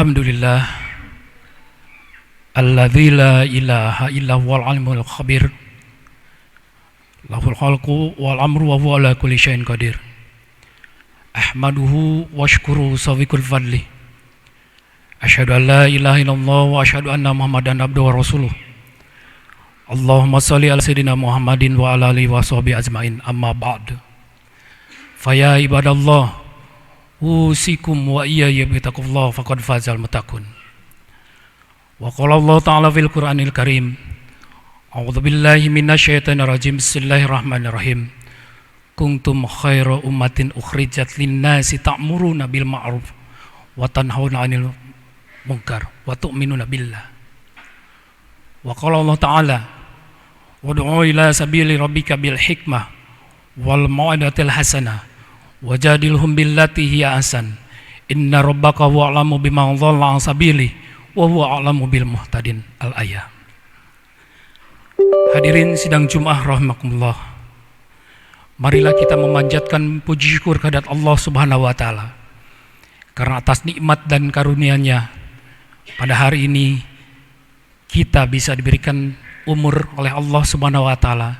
Alhamdulillah alladzi la ilaha illa huwal alimul khabir lahul khalqu wal amru wa huwa ala kulli syai'in qadir. Ahmaduhu wa syukuru sawiqul fadli. Asyhadu an la ilaha illallah wa asyhadu anna Muhammadan abduhu wa rasuluh. Allahumma shalli ala sayyidina Muhammadin wa ala alihi wa sahbihi ajmain. Amma ba'd. Faya ibadallah, usikum wa iyaya bitaqullah faqad fazal muttaqun. Wa qala Allah ta'ala fil Qur'anil Karim, a'udzu billahi minasyaitonir rajim. Bismillahirrahmanirrahim. Kuntum khaira ummatin ukhrijat lin-nasi ta'muruna bil ma'ruf wa tanhauna 'anil munkar wa tu'minuna billah. Wa qala Allah ta'ala, wad'u ila sabili rabbika bil hikmah wal mau'izatil hasanah wajadilhum billati hiya ahsan inna rabbaka huwa a'lamu biman dhalla an sabili wa huwa a'lamu bil muhtadin. Al-ayah. Hadirin sidang Jumat rahimakumullah, marilah kita memanjatkan puji syukur kehadirat Allah Subhanahu wa taala karena atas nikmat dan karunia-Nya pada hari ini kita bisa diberikan umur oleh Allah Subhanahu wa taala,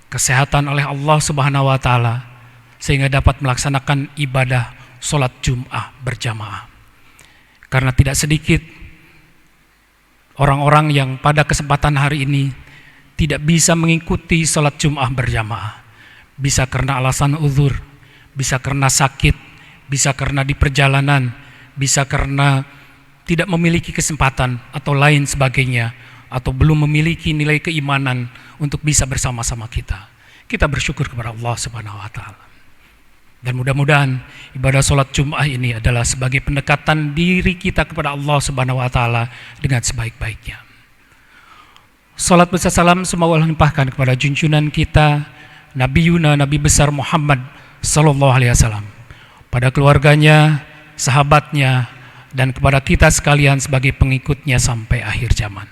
kesehatan oleh Allah Subhanahu wa taala, sehingga dapat melaksanakan ibadah sholat Jum'ah berjamaah. Karena tidak sedikit orang-orang yang pada kesempatan hari ini tidak bisa mengikuti sholat Jum'ah berjamaah. Bisa karena alasan uzur, bisa karena sakit, bisa karena di perjalanan, bisa karena tidak memiliki kesempatan atau lain sebagainya, atau belum memiliki nilai keimanan untuk bisa bersama-sama kita. Kita bersyukur kepada Allah Subhanahu wa taala. Dan mudah-mudahan ibadah sholat Jum'ah ini adalah sebagai pendekatan diri kita kepada Allah Subhanahu wa taala dengan sebaik-baiknya. Salat besar salam semoga Allah limpahkan kepada junjungan kita Nabi Yuna, Nabi besar Muhammad sallallahu alaihi wasallam, pada keluarganya, sahabatnya, dan kepada kita sekalian sebagai pengikutnya sampai akhir zaman.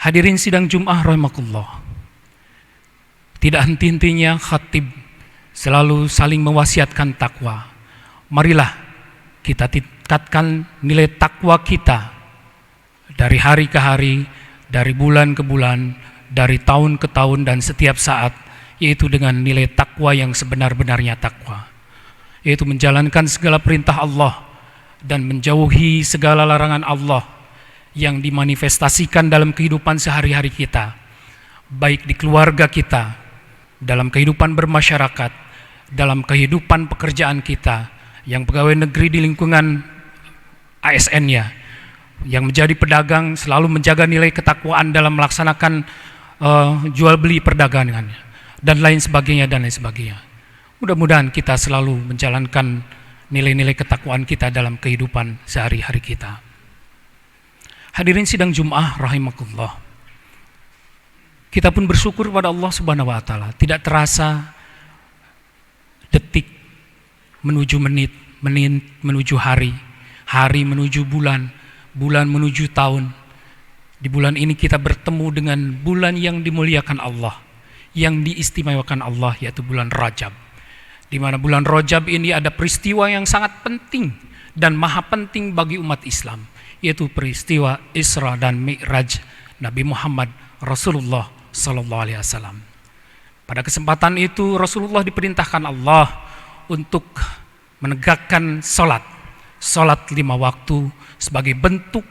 Hadirin sidang Jum'ah rahimakumullah, tidak henti-hentinya khatib selalu saling mewasiatkan takwa. Marilah kita tingkatkan nilai takwa kita dari hari ke hari, dari bulan ke bulan, dari tahun ke tahun, dan setiap saat, yaitu dengan nilai takwa yang sebenar-benarnya takwa, yaitu menjalankan segala perintah Allah dan menjauhi segala larangan Allah yang dimanifestasikan dalam kehidupan sehari-hari kita, baik di keluarga kita, dalam kehidupan bermasyarakat, dalam kehidupan pekerjaan kita, yang pegawai negeri di lingkungan ASN-nya, yang menjadi pedagang selalu menjaga nilai ketakwaan dalam melaksanakan jual beli perdagangannya, dan lain sebagainya dan lain sebagainya. Mudah-mudahan kita selalu menjalankan nilai-nilai ketakwaan kita dalam kehidupan sehari-hari kita. Hadirin sidang Jum'ah rahimakumullah, kita pun bersyukur pada Allah Subhanahu wa taala. Tidak terasa detik menuju menit, menit menuju hari, hari menuju bulan, bulan menuju tahun. Di bulan ini kita bertemu dengan bulan yang dimuliakan Allah, yang diistimewakan Allah, yaitu bulan Rajab. Di mana bulan Rajab ini ada peristiwa yang sangat penting dan maha penting bagi umat Islam, yaitu peristiwa Isra dan Mi'raj Nabi Muhammad Rasulullah sallallahu alaihi wasallam. Pada kesempatan itu Rasulullah diperintahkan Allah untuk menegakkan salat 5 waktu sebagai bentuk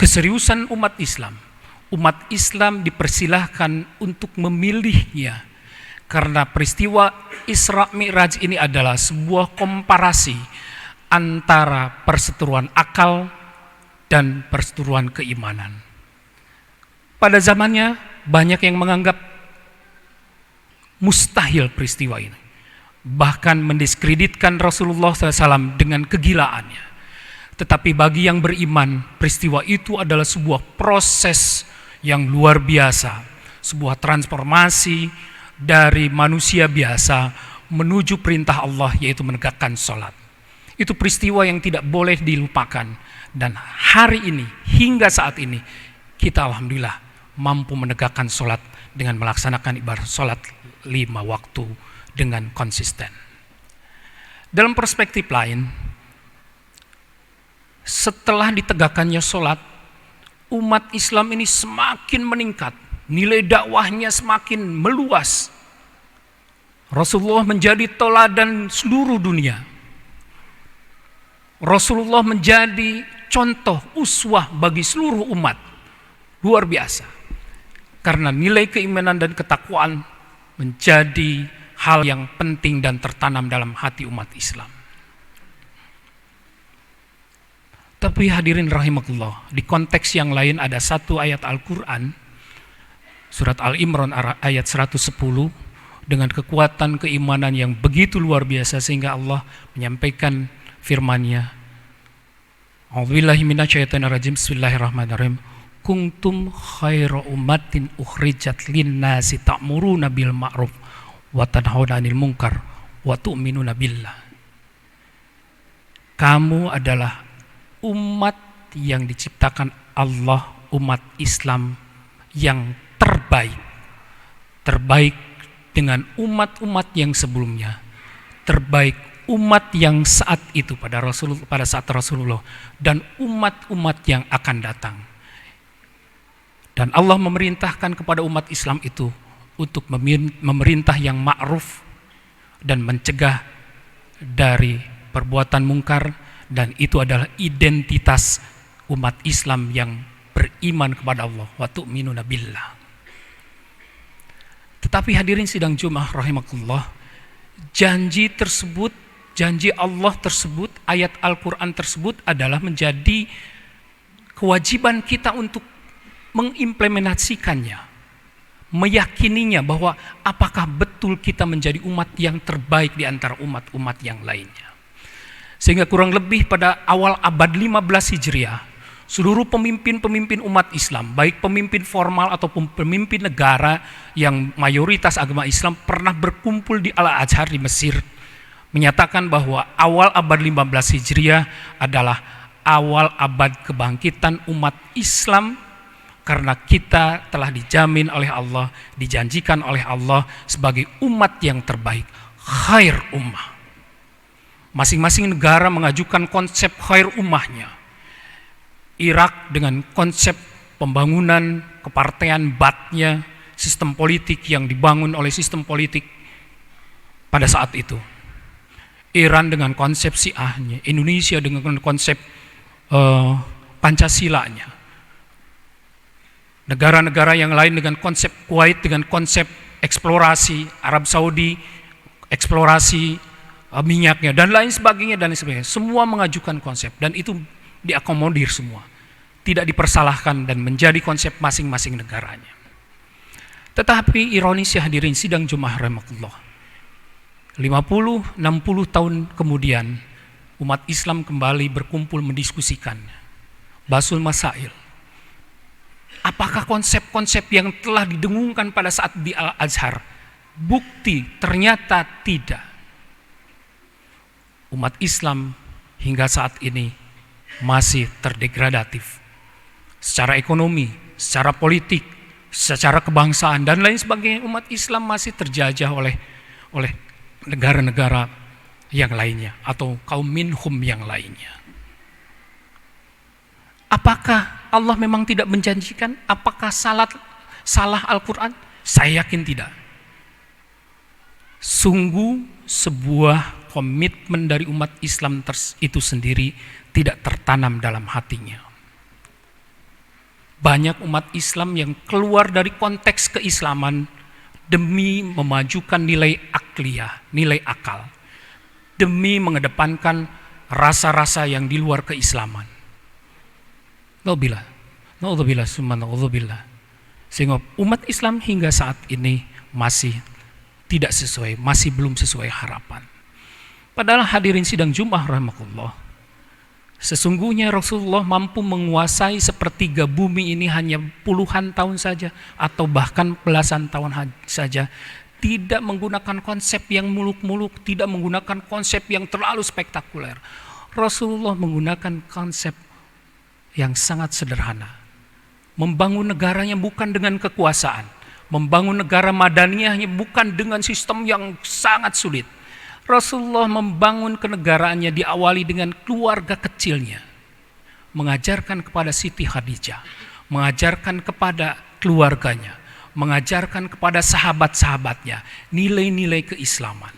keseriusan umat Islam. Umat Islam dipersilahkan untuk memilihnya, karena peristiwa Isra Mi'raj ini adalah sebuah komparasi antara perseteruan akal dan perseteruan keimanan. Pada zamannya banyak yang menganggap mustahil peristiwa ini, bahkan mendiskreditkan Rasulullah SAW dengan kegilaannya. Tetapi bagi yang beriman, peristiwa itu adalah sebuah proses yang luar biasa, sebuah transformasi dari manusia biasa menuju perintah Allah, yaitu menegakkan sholat. Itu peristiwa yang tidak boleh dilupakan. Dan hari ini, hingga saat ini, kita alhamdulillah mampu menegakkan sholat dengan melaksanakan ibadah sholat 5 waktu dengan konsisten. Dalam perspektif lain, setelah ditegakkannya sholat, umat Islam ini semakin meningkat, nilai dakwahnya semakin meluas. Rasulullah menjadi teladan seluruh dunia. Rasulullah menjadi contoh uswah bagi seluruh umat. Luar biasa. Karena nilai keimanan dan ketakwaan menjadi hal yang penting dan tertanam dalam hati umat Islam. Tapi hadirin rahimakumullah, di konteks yang lain ada satu ayat Al-Quran, surat Al-Imran ayat 110, dengan kekuatan keimanan yang begitu luar biasa sehingga Allah menyampaikan firman-Nya. A'udzubillahi minasyaitonirrajim. Bismillahirrahmanirrahim. Kuntum khaira ummatin ukhrijat linnasi ta'muruna bil ma'ruf wa tanhauna 'anil munkar wa tu'minuna billah. Kamu adalah umat yang diciptakan Allah, umat Islam yang terbaik. Terbaik dengan umat-umat yang sebelumnya, terbaik umat yang saat itu pada saat Rasulullah, dan umat-umat yang akan datang. Dan Allah memerintahkan kepada umat Islam itu untuk memerintah yang ma'ruf dan mencegah dari perbuatan mungkar, dan itu adalah identitas umat Islam yang beriman kepada Allah, wa tu'minuna billah. Tetapi hadirin sidang Jumat rahimakumullah, janji tersebut, janji Allah tersebut, ayat Al-Quran tersebut adalah menjadi kewajiban kita untuk mengimplementasikannya, meyakininya bahwa apakah betul kita menjadi umat yang terbaik di antara umat-umat yang lainnya. Sehingga kurang lebih pada awal abad 15 Hijriah, seluruh pemimpin-pemimpin umat Islam, baik pemimpin formal ataupun pemimpin negara yang mayoritas agama Islam, pernah berkumpul di Al-Azhar di Mesir, menyatakan bahwa awal abad 15 Hijriah adalah awal abad kebangkitan umat Islam, karena kita telah dijamin oleh Allah, dijanjikan oleh Allah sebagai umat yang terbaik, khair ummah. Masing-masing negara mengajukan konsep khair ummahnya. Irak dengan konsep pembangunan kepartean Ba'athnya, sistem politik yang dibangun oleh sistem politik pada saat itu. Iran dengan konsep Syiahnya, Indonesia dengan konsep Pancasilanya. Negara-negara yang lain dengan konsep Kuwait dengan konsep eksplorasi, Arab Saudi eksplorasi minyaknya dan lain sebagainya dan lain sebagainya. Semua mengajukan konsep dan itu diakomodir semua, tidak dipersalahkan dan menjadi konsep masing-masing negaranya. Tetapi ironisnya hadirin sidang Jumat rahimakumullah, 50-60 tahun kemudian umat Islam kembali berkumpul mendiskusikan Basul Masail. Apakah konsep-konsep yang telah didengungkan pada saat di Al-Azhar bukti? Ternyata tidak. Umat Islam hingga saat ini masih terdegradatif secara ekonomi, secara politik, secara kebangsaan dan lain sebagainya. Umat Islam masih terjajah oleh negara-negara yang lainnya atau kaum minhum yang lainnya. Apakah Allah memang tidak menjanjikan? Apakah salah Al-Quran? Saya yakin tidak. Sungguh sebuah komitmen dari umat Islam itu sendiri tidak tertanam dalam hatinya. Banyak umat Islam yang keluar dari konteks keislaman demi memajukan nilai akliyah, nilai akal, demi mengedepankan rasa-rasa yang di luar keislaman. Na'udzubillah, summa na'udzubillah. Sehingga umat Islam hingga saat ini masih tidak sesuai, masih belum sesuai harapan. Padahal hadirin sidang Jumat rahimakumullah, sesungguhnya Rasulullah mampu menguasai sepertiga bumi ini hanya puluhan tahun saja atau bahkan belasan tahun saja, tidak menggunakan konsep yang muluk-muluk, tidak menggunakan konsep yang terlalu spektakuler. Rasulullah menggunakan konsep yang sangat sederhana. Membangun negaranya bukan dengan kekuasaan, membangun negara madaniyahnya bukan dengan sistem yang sangat sulit. Rasulullah membangun kenegaraannya diawali dengan keluarga kecilnya. mengajarkan kepada Siti Khadijah, mengajarkan kepada keluarganya, mengajarkan kepada sahabat-sahabatnya nilai-nilai keislaman.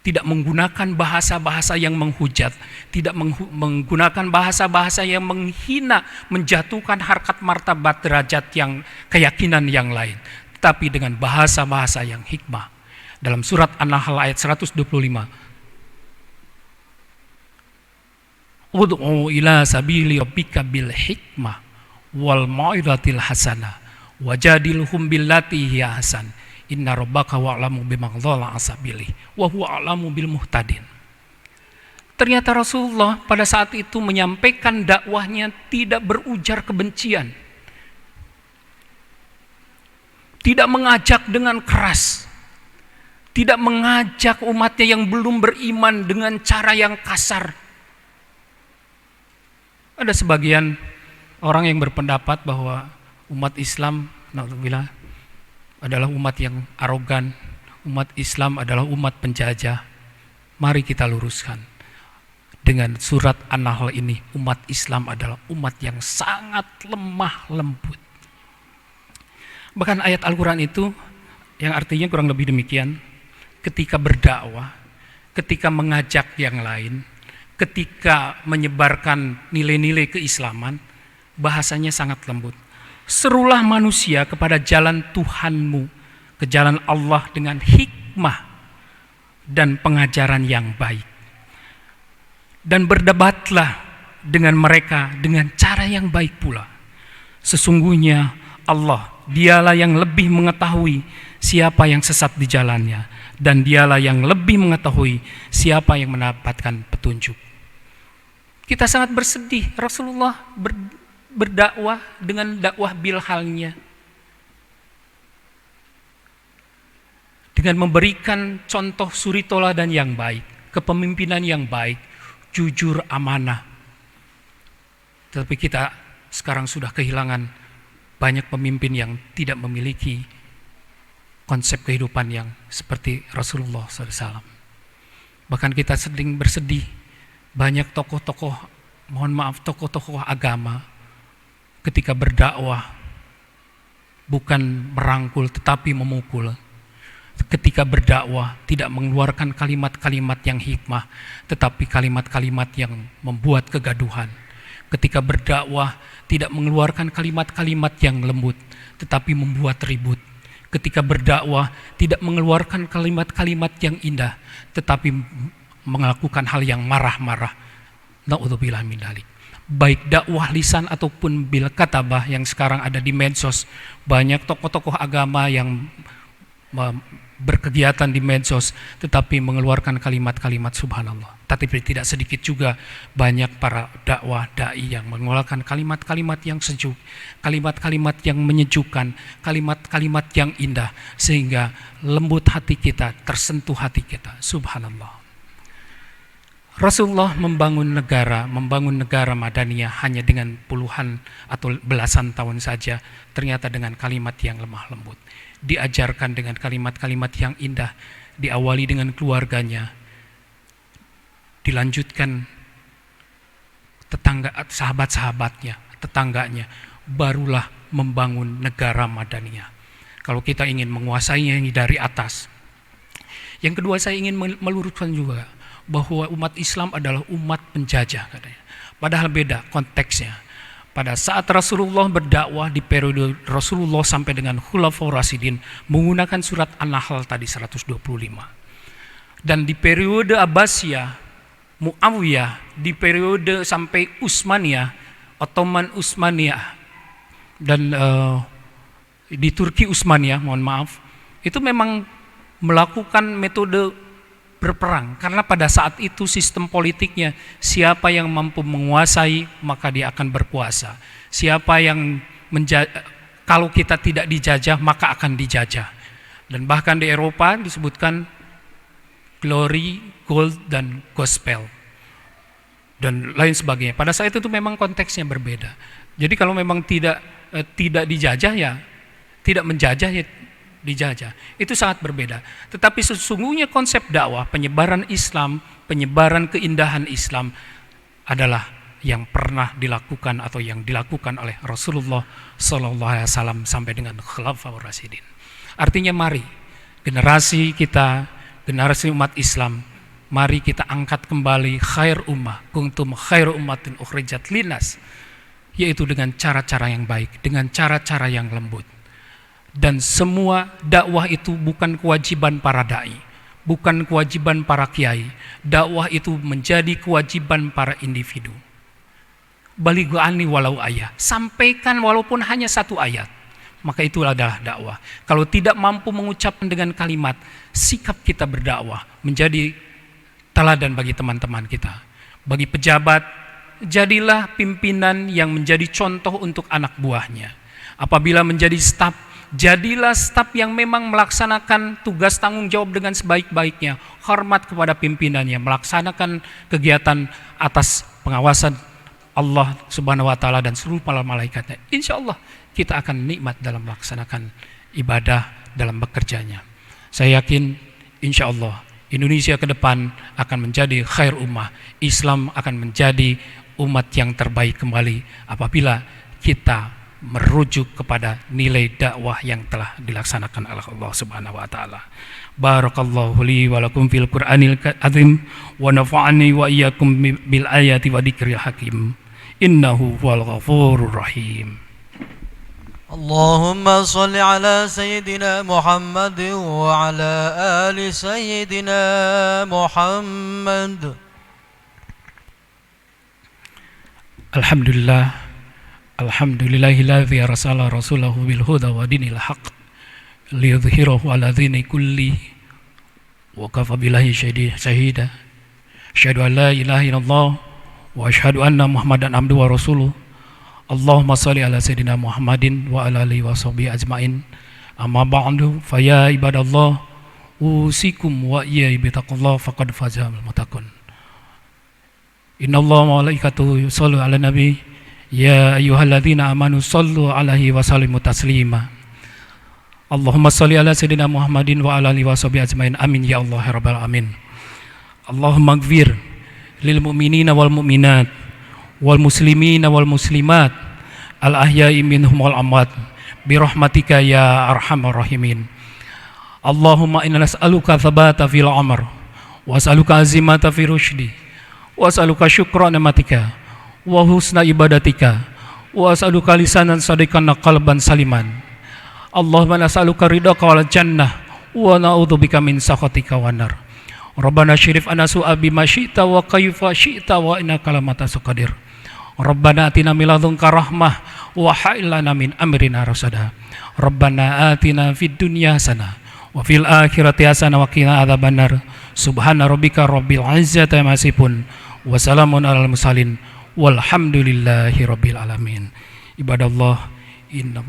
Tidak menggunakan bahasa-bahasa yang menghujat, tidak menggunakan bahasa-bahasa yang menghina, menjatuhkan harkat martabat derajat yang keyakinan yang lain, tetapi dengan bahasa-bahasa yang hikmah. Dalam surat An-Nahl ayat 125, Ud'u ila sabili rabbika bil hikmah wal mau'izatil hasanah wajadilhum billati hiya ahsan inna rabbaka wa'lamu biman dhalla an sabilihi wa huwa a'lamu bil muhtadin. Ternyata Rasulullah pada saat itu menyampaikan dakwahnya tidak berujar kebencian, tidak mengajak dengan keras, tidak mengajak umatnya yang belum beriman dengan cara yang kasar. Ada sebagian orang yang berpendapat bahwa umat Islam na'udzubillah adalah umat yang arogan, umat Islam adalah umat penjajah. Mari kita luruskan. Dengan surat An-Nahl ini, umat Islam adalah umat yang sangat lemah lembut. Bahkan ayat Al-Quran itu yang artinya kurang lebih demikian, ketika berdakwah, ketika mengajak yang lain, ketika menyebarkan nilai-nilai keislaman, bahasanya sangat lembut. Serulah manusia kepada jalan Tuhanmu, ke jalan Allah dengan hikmah dan pengajaran yang baik. Dan berdebatlah dengan mereka dengan cara yang baik pula. Sesungguhnya Allah, dialah yang lebih mengetahui siapa yang sesat di jalannya, dan dialah yang lebih mengetahui siapa yang mendapatkan petunjuk. Kita sangat bersedih Rasulullah berdakwah dengan dakwah bilhalnya, dengan memberikan contoh suri toladan yang baik, kepemimpinan yang baik, jujur, amanah. Tetapi kita sekarang sudah kehilangan banyak pemimpin yang tidak memiliki konsep kehidupan yang seperti Rasulullah SAW. Bahkan kita sering bersedih, banyak tokoh-tokoh, mohon maaf, tokoh-tokoh agama ketika berdakwah bukan merangkul tetapi memukul. Ketika berdakwah tidak mengeluarkan kalimat-kalimat yang hikmah, tetapi kalimat-kalimat yang membuat kegaduhan. Ketika berdakwah tidak mengeluarkan kalimat-kalimat yang lembut, tetapi membuat ribut. Ketika berdakwah tidak mengeluarkan kalimat-kalimat yang indah, tetapi melakukan hal yang marah-marah. Na'udzubillah min dzalik. Baik dakwah lisan ataupun bil katabah yang sekarang ada di medsos, banyak tokoh-tokoh agama yang berkegiatan di medsos tetapi mengeluarkan kalimat-kalimat subhanallah. Tapi tidak sedikit juga banyak para dakwah dai yang mengeluarkan kalimat-kalimat yang sejuk, kalimat-kalimat yang menyejukkan, kalimat-kalimat yang indah sehingga lembut hati kita, tersentuh hati kita. Subhanallah. Rasulullah membangun negara Madaniyah hanya dengan puluhan atau belasan tahun saja, ternyata dengan kalimat yang lemah lembut. Diajarkan dengan kalimat-kalimat yang indah, diawali dengan keluarganya, dilanjutkan sahabat-sahabatnya, tetangganya, barulah membangun negara Madaniyah. Kalau kita ingin menguasainya dari atas. Yang kedua, saya ingin meluruskan juga bahwa umat Islam adalah umat penjajah katanya. Padahal beda konteksnya. Pada saat Rasulullah berdakwah di periode Rasulullah sampai dengan Khulafaur Rasyidin menggunakan surat An-Nahl tadi 125. Dan di periode Abbasiyah, Muawiyah, di periode sampai Utsmaniyah, Ottoman Utsmaniyah, dan di Turki Utsmaniyah, mohon maaf, itu memang melakukan metode berperang, karena pada saat itu sistem politiknya siapa yang mampu menguasai maka dia akan berkuasa. Siapa yang kalau kita tidak dijajah maka akan dijajah. Dan bahkan di Eropa disebutkan glory, gold, dan gospel dan lain sebagainya. Pada saat itu memang konteksnya berbeda. Jadi kalau memang tidak dijajah ya tidak menjajah ya dijajah. Itu sangat berbeda. Tetapi sesungguhnya konsep dakwah, penyebaran Islam, penyebaran keindahan Islam adalah yang pernah dilakukan atau yang dilakukan oleh Rasulullah SAW sampai dengan Khulafaur Rasyidin. Artinya mari generasi kita, generasi umat Islam, mari kita angkat kembali khair ummah, kuntum khairu ummatin ukhrijat linnas, yaitu dengan cara-cara yang baik, dengan cara-cara yang lembut. Dan semua dakwah itu bukan kewajiban para dai, bukan kewajiban para kiai. Dakwah itu menjadi kewajiban para individu. Balighu anni walau ayat, sampaikan walaupun hanya satu ayat, maka itu adalah dakwah. Kalau tidak mampu mengucapkan dengan kalimat, sikap kita berdakwah menjadi teladan bagi teman-teman kita. Bagi pejabat, jadilah pimpinan yang menjadi contoh untuk anak buahnya. Apabila menjadi staf, jadilah staf yang memang melaksanakan tugas tanggung jawab dengan sebaik-baiknya, hormat kepada pimpinannya, melaksanakan kegiatan atas pengawasan Allah Subhanahu wa taala dan seluruh para malaikatnya. Insya Allah kita akan nikmat dalam melaksanakan ibadah, dalam bekerjanya. Saya yakin insya Allah Indonesia ke depan akan menjadi khair ummah. Islam akan menjadi umat yang terbaik kembali apabila kita merujuk kepada nilai dakwah yang telah dilaksanakan oleh Allah Subhanahu wa taala. Barakallahu li wa lakum fil Qur'anil azim wa nafa'ani wa iyyakum bil ayati wa dzikril hakim. Innahu huwal ghafurur rahim. اللهم صل على سيدنا محمد وعلى آل سيدنا محمد. Alhamdulillah, alhamdulillahilladzi arsala rasulahu bil huda wa dinil haqq liyudhhirahu ala dini kulli wa kafa billahi shahida. Asyhadu an la ilaha illallah wa asyhadu anna Muhammadan abduhu wa rasuluh. Allahumma sholli ala sayyidina Muhammadin wa ala alihi wa sahbihi ajmain. Amma ba'du, fa ya ibadallah, usikum wa iyaya bitaqullah faqad fazal muttaqun. Innallaha wa malaikatahu yusallu ala nabi ya ayyuhalladzina amanu shallu alaihi wa sallimu taslima. Allahumma sholli ala sayyidina Muhammadin wa ala alihi wa sahbihi ajmain. Amin ya Allah ya rabbal alamin. Allahumma ighfir lil mu'minina wal mu'minat wal muslimina wal muslimat al ahya'i minhum wal amwat bi rahmatika ya arhamar rahimin. Allahumma inna nas'aluka thabata fil amr wa as'aluka azimata fi rusydi wa as'aluka syukra ni'matika wa husna ibadatika wa as'aluka lisanan sadiqan qalban saliman. Allahumma nas'aluka ridhaka wal jannah wa na'udzubika min sakhatika wan nar. Rabbana syirif ana su'a bima syi'ta wa kayfa syi'ta wa innaka lamatasu qadir. Rabbana atina min ladunka rahmah wa ha'il lana min amrina rasada. Rabbana atina fid dunya hasanah wa fil akhirati hasanah wa qina adzabannar. Subhana rabbika rabbil izzati amma yasifun wa salamun alal mursalin walhamdulillahi rabbil alamin. Ibadallah, inna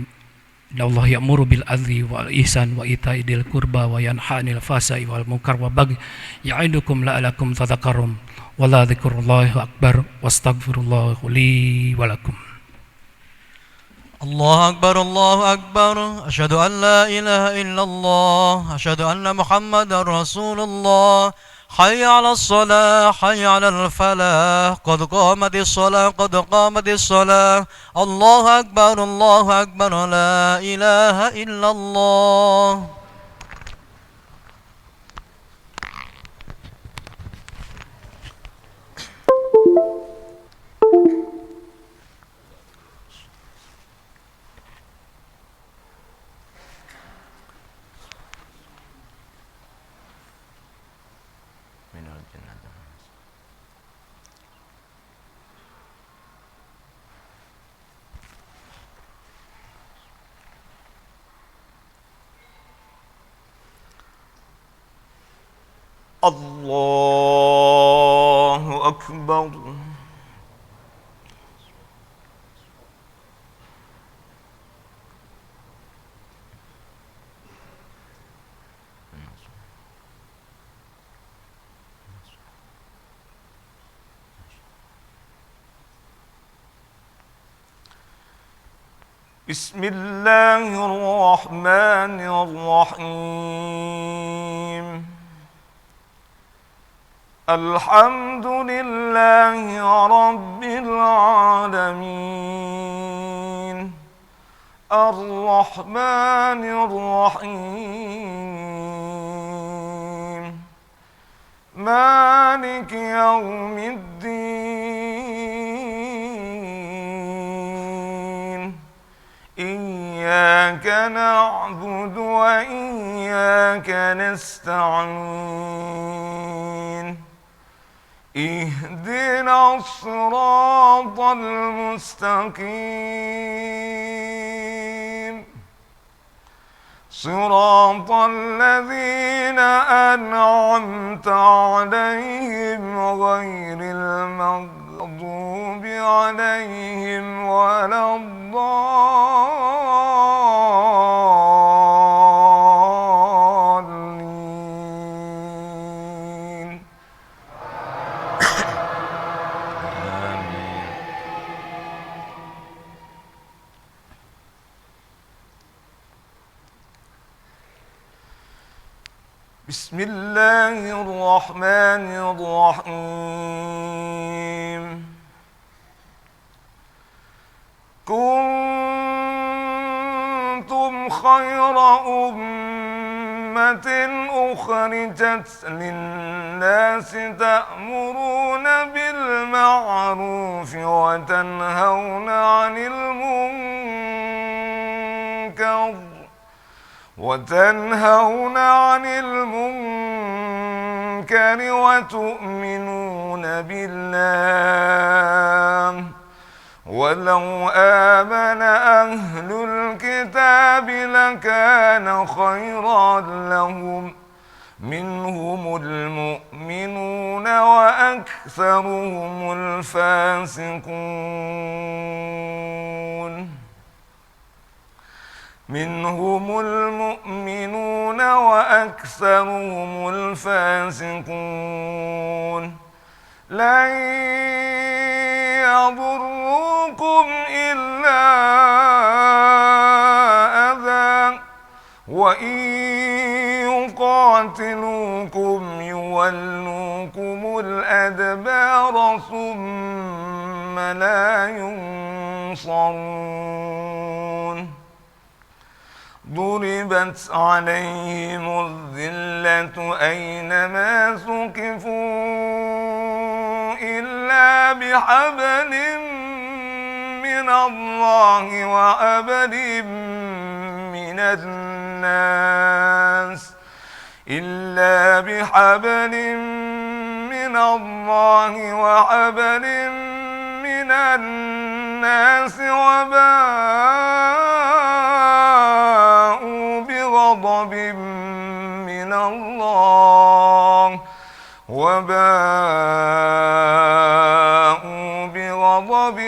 Allah ya'muru bil adli wal ihsan wa ita'i dzil qurba wa yanha 'anil fahsya'i wal munkar wa baghi ya'idukum la'allakum tadhakkarun. Wala dzikrullahi akbar wastaghfirullah li wa lakum. الله أكبر الله أكبر أشهد أن لا إله إلا الله أشهد أن محمد رسول الله حي على الصلاة حي على الفلاح قد قامت الصلاة قد قامت الصلاة الله أكبر لا إله إلا الله. الله أكبر. بسم الله الرحمن الرحيم. الحمد لله رب العالمين العالمين الرحمن الرحيم مالك يوم الدين إياك نعبد وإياك نستعين اهدنا الصراط المستقيم صراط الذين أنعمت عليهم غير المغضوب عليهم ولا الضالين آمين. بسم الله الرحمن الرحيم كنتم خير أمة أخرجت للناس تأمرون بالمعروف وتنهون عن المنكر وتؤمنون بالله ولو آمن أهل الكتاب لكان خيرا لهم منهم المؤمنون وأكثرهم الفاسقون منهم المؤمنون وأكثرهم الفاسقون لن يضروكم إلا أذى وإن يقاتلوكم يولوكم الأدبار ثم لا ينصرون ضربت عليهم الذلة أينما ثقفوا إلا بحبل من الله وحبل من الناس وباءوا بغضب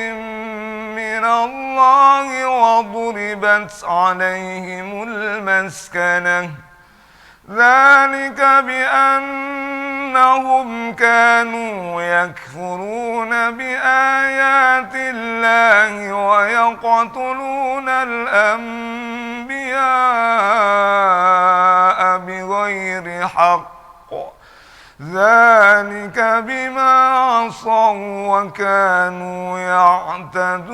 من الله وضربت عليهم المسكنة ذلك بأنهم كانوا يكفرون بآيات الله ويقتلون الأنبياء بغير حق ذلك بما عصوا وكانوا يعتدون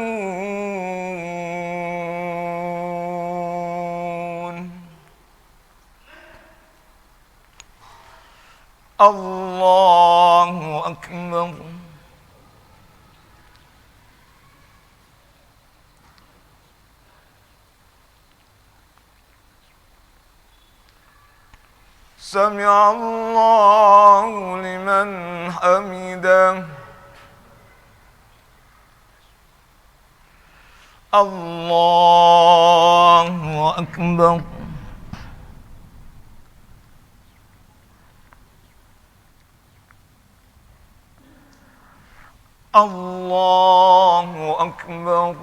الله أكبر سمع الله لمن حمده الله أكبر الله أكبر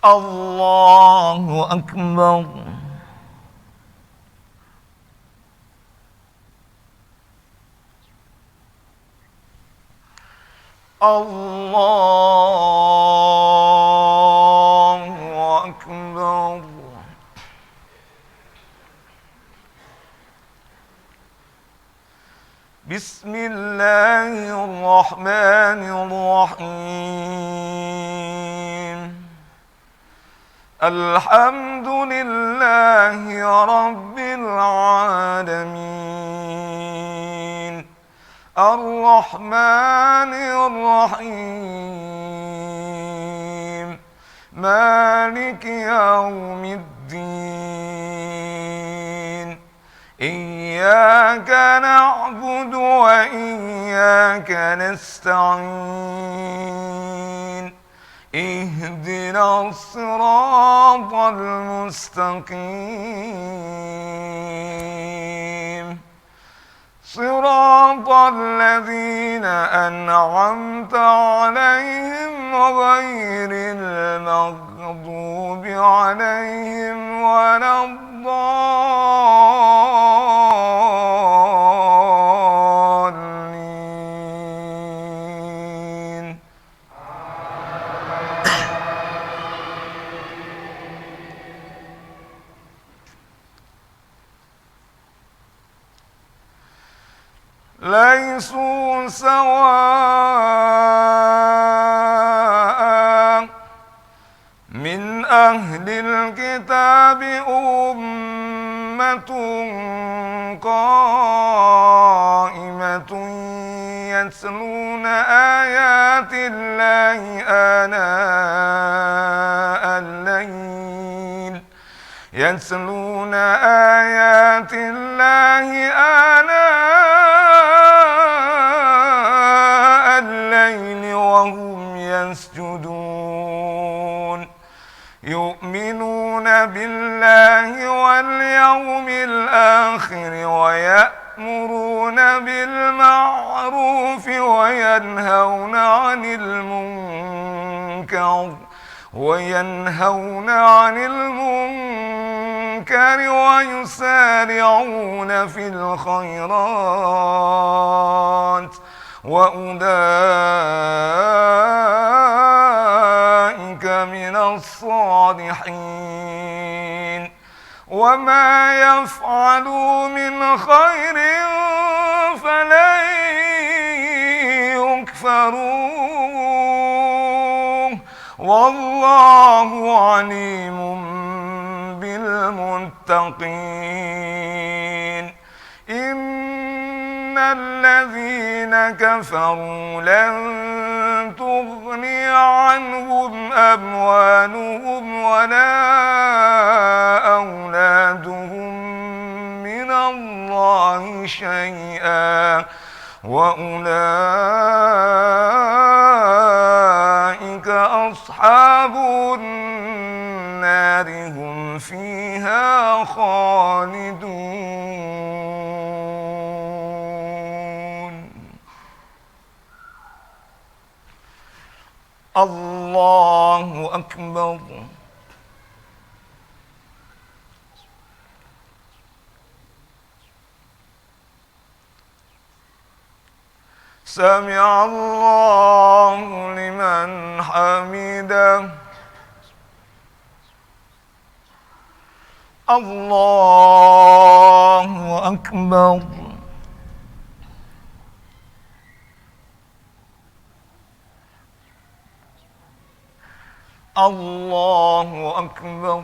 الله أكبر الله أكبر بسم الله الرحمن الرحيم الحمد لله رب العالمين الرحمن الرحيم مالك يوم الدين إياك نعبد وإياك نستعين اهدنا الصراط المستقيم صراط الذين أنعمت عليهم غير المغضوب عليهم ولا الضالين ليسوا سواء من أهل الكتاب أمة قائمة يتلون آيات الله آناء الليل يتلون آيات الله آناء الليل وهم يسجدون يؤمنون بالله واليوم الآخر ويأمرون بالمعروف وينهون عن المنكر ويسارعون في الخيرات وأولئك من الصالحين وما يفعلوا من خير فلن يكفروه والله عليم بالمتقين إن الذين كفروا لن تغني عنهم أموالهم ولا أولادهم من الله شيئا وأولئك أصحاب النار هم فيها خالدون الله أكبر سمع الله لمن حمده الله أكبر الله أكبر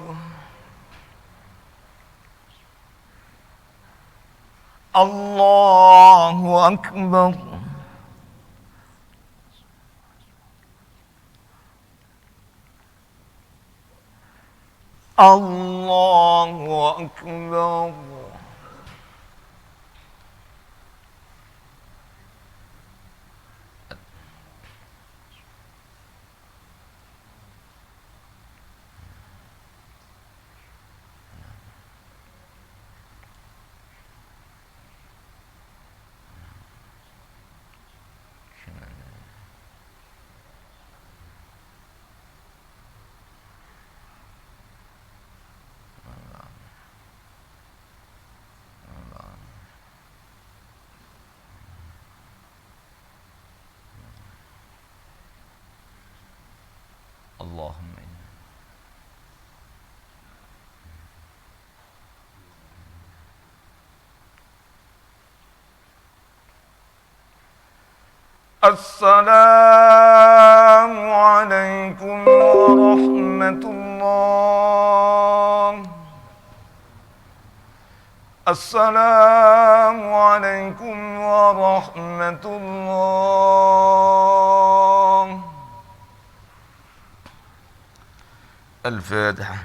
الله أكبر الله أكبر اللهم السلام عليكم ورحمة الله. السلام عليكم ورحمة الله. الفاتحة.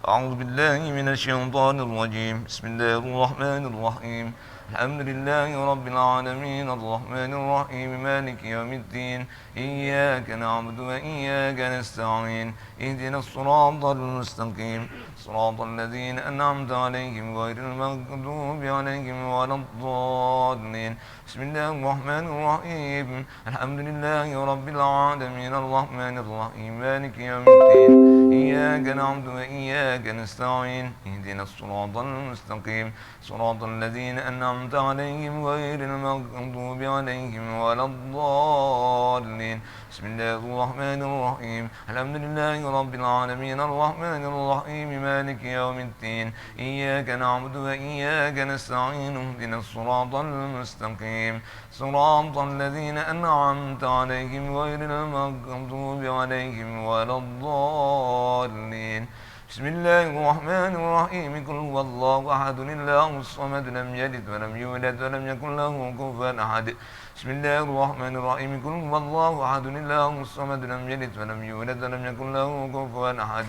أعوذ بالله من الشيطان الرجيم. بسم الله الرحمن الرحيم. الحمد لله رب العالمين الرحمن الرحيم مالك يوم الدين إياك نعبد وإياك نستعين اهدنا الصراط المستقيم صراط الذين أنعمت عليهم غير المغضوب عليهم ولا الضالين. بسم الله الرحمن الرحيم. الحمد لله رب العالمين الرحمن الرحيم مالك يوم الدين إياك نعبد وإياك نستعين اهدنا الصراط المستقيم صراط الذين أنعمت عليهم غير المغضوب عليهم ولا الضالين. بسم الله الرحمن الرحيم. الحمد لله رب العالمين الرحمن الرحيم مالك يوم الدين إياك نعبد وإياك نستعين اهدنا الصراط المستقيم صراط الذين أنعمت عليهم غير المغضوب عليهم ولا الضالين. بسم الله الرحمن الرحيم. قل هو الله أحد الله الصمد لم يلد ولم يولد ولم يكن له كفوا أحد. بسم الله الرحمن الرحيم. قل هو الله أحد الله الصمد لم يلد ولم يولد ولم يكن له كفوا أحد.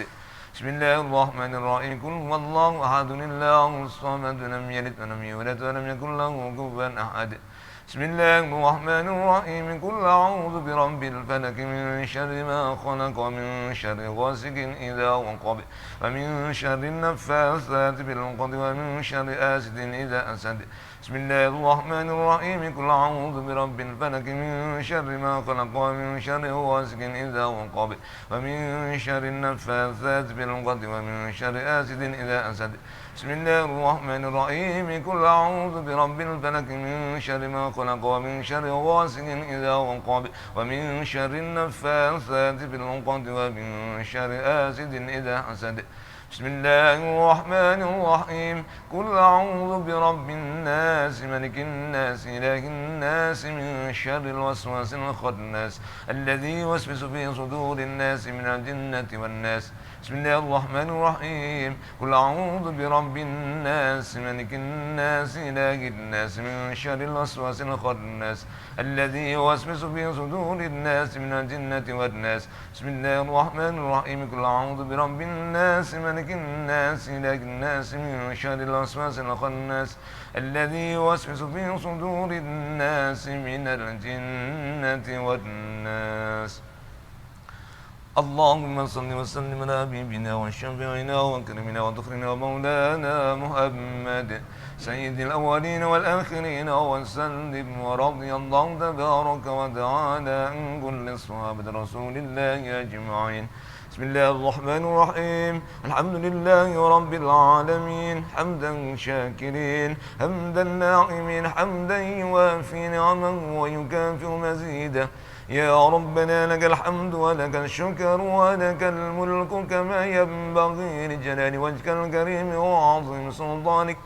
بسم الله الرحمن الرحيم. قل هو الله أحد الله الصمد لم يلد ولم يولد ولم يكن له كفوا أحد. بسم الله الرحمن الرحيم. قل أعوذ برب الفلك من شر ما خلق ومن شر غاسق إذا وقب ومن شر النفاثات بالعقد ومن شر حاسد إذا حسد. بسم الله الرحمن الرحيم. قل أعوذ برب الفلك من شر ما خلق ومن شر غاسق إذا وقب ومن شر النفاثات بالعقد ومن شر حاسد إذا حسد. بسم الله الرحمن الرحيم. قل أعوذ برب الفلك من شر ما خلق ومن شر غاسق إذا وقب ومن شر النفاثات في العقد ومن شر حاسد إذا حسد. بسم الله الرحمن الرحيم. قل أعوذ برب الناس ملك الناس إله الناس من شر الوسواس الخناس الذي يوسوس في صدور الناس من الجنة والناس. بسم الله الرحمن الرحيم. قل أعوذ برب الناس ملك الناس إله الناس من شر الوسواس الخناس الذي يوسوس في صدور الناس من الجنة والناس. بسم الله الرحمن الرحيم. قل أعوذ برب الناس ملك الناس إله الناس من شر الوسواس الخناس الذي يوسوس في صدور الناس من الجنة والناس. اللهم صل وسلم على حبيبنا وشفيعنا وكرمنا وذخرنا ومولانا محمد سيد الأولين والآخرين وسلم ورضي الله تبارك وتعالى عن كل صحابة رسول الله أجمعين. بسم الله الرحمن الرحيم. الحمد لله رب العالمين حمدا شاكرين حمدا ناعمين حمدا يوافي نعمه ويكافئ مزيده. يا ربنا لك الحمد ولك الشكر ولك الملك كما ينبغي لجلال وجهك الكريم وعظيم سلطانك.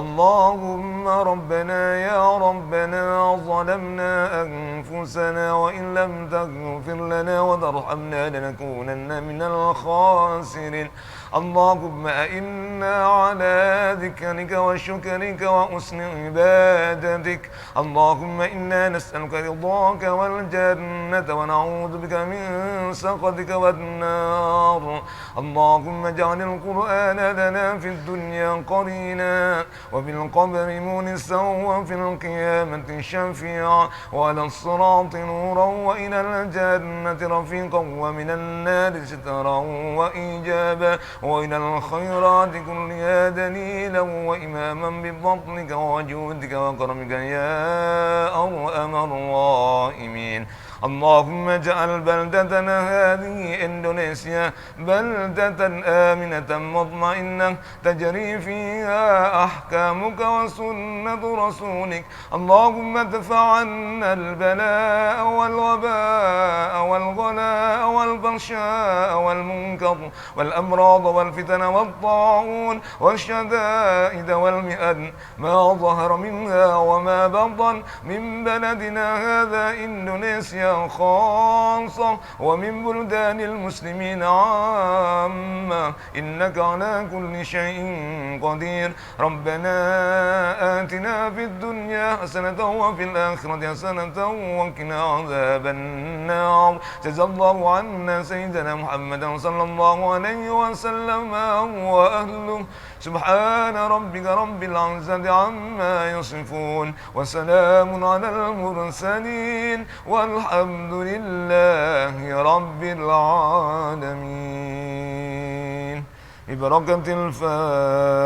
اللهم ربنا يا ربنا ظلمنا أنفسنا وإن لم تغفر لنا وترحمنا لنكونن من الخاسرين. اللهم أئنا على ذكرك وشكرك وحسن عبادتك. اللهم إنا نسألك رضاك والجنة ونعوذ بك من سخطك والنار. اللهم اجعل القرآن لنا في الدنيا قرينا وفي القبر مونسا وفي القيامة شفيعا وعلى الصراط نورا وإلى الجنة رفيقا ومن النار سترا وإيجابا وإلى الخيرات كلها دليلا وإماما بفضلك وجودك وكرمك يا أرحم الراحمين. اللهم اجعل بلدتنا هذه إندونيسيا بلدة آمنة مطمئنة تجري فيها أحكامك وسنة رسولك. اللهم ادفع عنا البلاء والوباء والغلاء والبغشاء والمنكر والأمراض والفتن والطاعون والشدائد والمئن ما ظهر منها وما بطن من بلدنا هذا إندونيسيا خاصة ومن بلدان المسلمين عامة، إنك على كل شيء قدير. ربنا آتنا في الدنيا حسنة وفي الآخرة حسنة وقنا عذاب النار. جزا الله عنا سيدنا محمد صلى الله عليه وسلم وأهله. سبحان ربك رب العزة عما يصفون وسلام على المرسلين والحمد لله رب العالمين. ببركة الفاتحة.